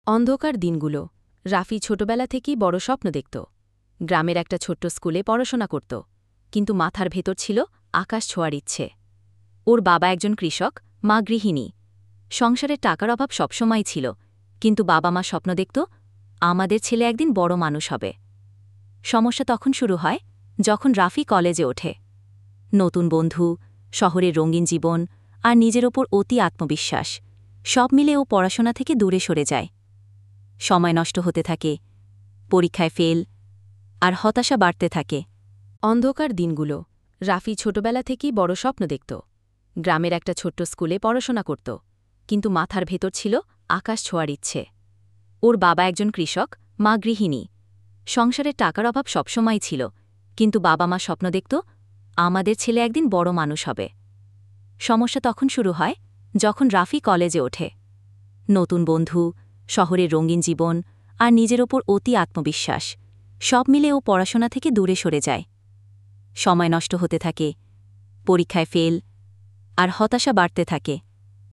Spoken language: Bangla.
অন্ধকার দিনগুলো। রাফি ছোটবেলা থেকেই বড় স্বপ্ন দেখত। গ্রামের একটা ছোট্ট স্কুলে পড়াশোনা করত, কিন্তু মাথার ভেতর ছিল আকাশ ছোঁয়ার ইচ্ছে। ওর বাবা একজন কৃষক, মা গৃহিণী। সংসারের টাকার অভাব সবসময় ছিল, কিন্তু বাবা মা স্বপ্ন দেখত আমাদের ছেলে একদিন বড় মানুষ হবে। সমস্যা তখন শুরু হয় যখন রাফি কলেজে ওঠে। নতুন বন্ধু, শহরের রঙিন জীবন আর নিজের ওপর অতি আত্মবিশ্বাস, সব মিলে ও পড়াশোনা থেকে দূরে সরে যায়। সময় নষ্ট হতে থাকে, পরীক্ষায় ফেল, আর হতাশা বাড়তে থাকে। অন্ধকার দিনগুলো। রাফি ছোটবেলা থেকেই বড় স্বপ্ন দেখত। গ্রামের একটা ছোট্ট স্কুলে পড়াশোনা করত, কিন্তু মাথার ভেতর ছিল আকাশ ছোঁয়ার ইচ্ছে। ওর বাবা একজন কৃষক, মা গৃহিণী। সংসারের টাকার অভাব সবসময় ছিল, কিন্তু বাবা মা স্বপ্ন দেখত আমাদের ছেলে একদিন বড় মানুষ হবে। সমস্যা তখন শুরু হয় যখন রাফি কলেজে ওঠে। নতুন বন্ধু, শহরের রঙিন জীবন আর নিজের ওপর অতি আত্মবিশ্বাস, সব মিলে ও পড়াশোনা থেকে দূরে সরে যায়। সময় নষ্ট হতে থাকে, পরীক্ষায় ফেল, আর হতাশা বাড়তে থাকে।